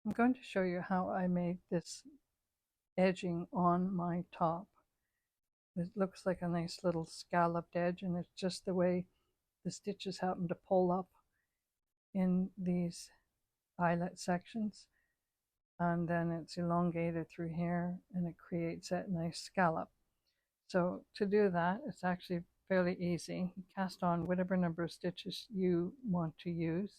I'm going to show you how I made this edging on my top. It looks like a nice little scalloped edge, and it's just the way the stitches happen to pull up in these eyelet sections, and then it's elongated through here and it creates that nice scallop. So to do that, it's actually fairly easy. You cast on whatever number of stitches you want to use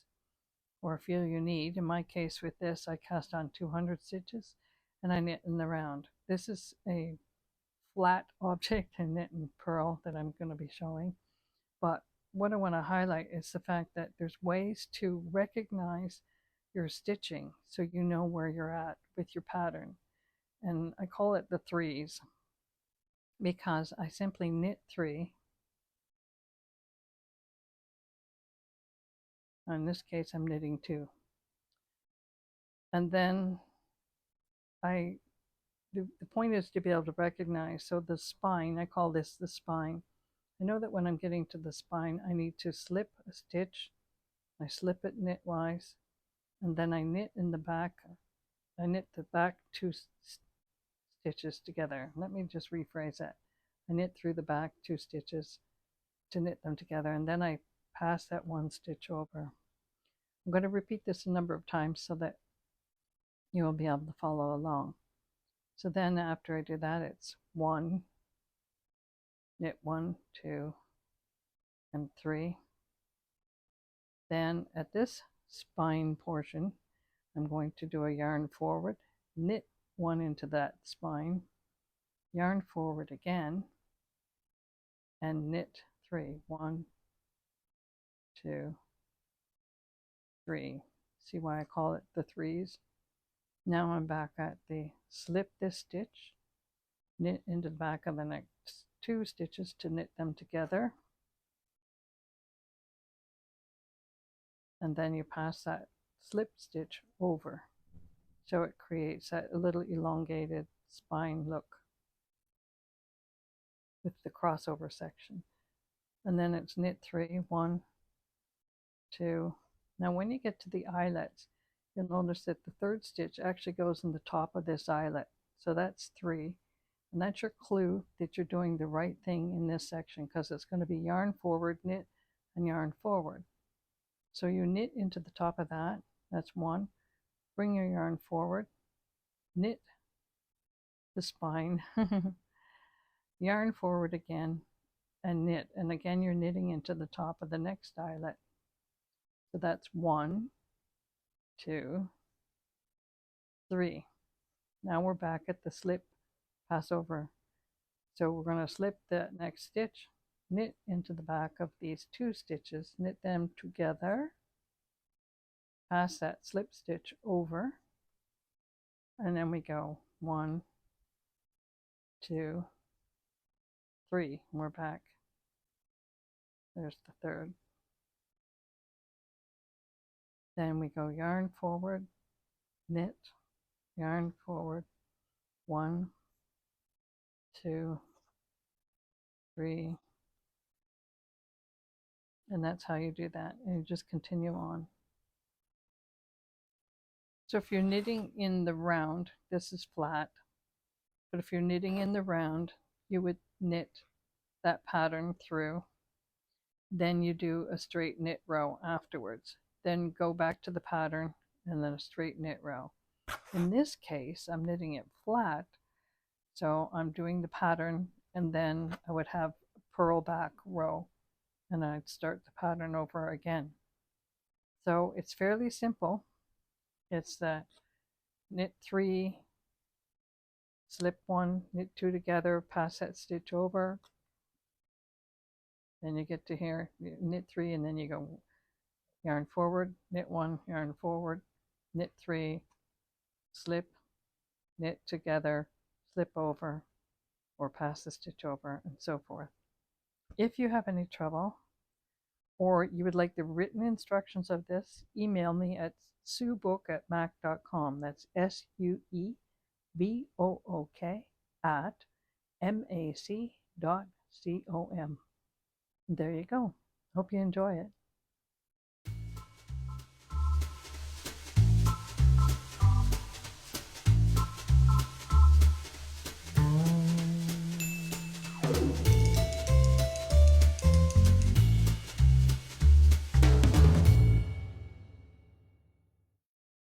or feel you need. In my case with this, I cast on 200 stitches and I knit in the round. This is a flat object in knit and purl that I'm going to be showing, but what I want to highlight is the fact that there's ways to recognize your stitching so you know where you're at with your pattern. And I call it the threes because I simply knit 3. In this case, I'm knitting 2. And then the point is to be able to recognize. So the spine, I call this the spine. I know that when I'm getting to the spine, I need to slip a stitch. I slip it knitwise, and then I knit in the back. I knit the back 2 stitches together. Let me just rephrase that. I knit through the back 2 stitches to knit them together, and then I pass that 1 stitch over. I'm going to repeat this a number of times so that you will be able to follow along. So then after I do that, it's 1, knit 1, 2, and 3. Then at this spine portion, I'm going to do a yarn forward, knit 1 into that spine, yarn forward again, and knit 3. 1, 2, 3. See why I call it the threes? Now I'm back at the slip this stitch, knit into the back of the next 2 stitches to knit them together, and then you pass that slip stitch over, so it creates that little elongated spine look with the crossover section. And then it's knit 3, 1, 2. Now when you get to the eyelets, you'll notice that the 3rd stitch actually goes in the top of this eyelet. So that's 3. And that's your clue that you're doing the right thing in this section, because it's going to be yarn forward, knit, and yarn forward. So you knit into the top of that. That's 1. Bring your yarn forward, knit the spine, yarn forward again, and knit. And again, you're knitting into the top of the next eyelet. So that's 1, 2, 3. Now we're back at the slip pass over. So we're going to slip the next stitch, knit into the back of these 2 stitches, knit them together, pass that slip stitch over, and then we go 1, 2, 3. We're back. There's the 3rd. Then we go yarn forward, knit, yarn forward, 1, 2, 3, and that's how you do that. And you just continue on. So if you're knitting in the round, this is flat, but if you're knitting in the round, you would knit that pattern through. Then you do a straight knit row afterwards. Then go back to the pattern and then a straight knit row. In this case, I'm knitting it flat, so I'm doing the pattern, and then I would have a purl back row, and I'd start the pattern over again. So it's fairly simple. It's the knit 3, slip 1, knit 2 together, pass that stitch over, then you get to here, knit 3, and then you go yarn forward, knit 1, yarn forward, knit 3, slip, knit together, slip over, or pass the stitch over, and so forth. If you have any trouble, or you would like the written instructions of this, email me at suebook@mac.com. That's SUEBOOK@mac.com. There you go. Hope you enjoy it.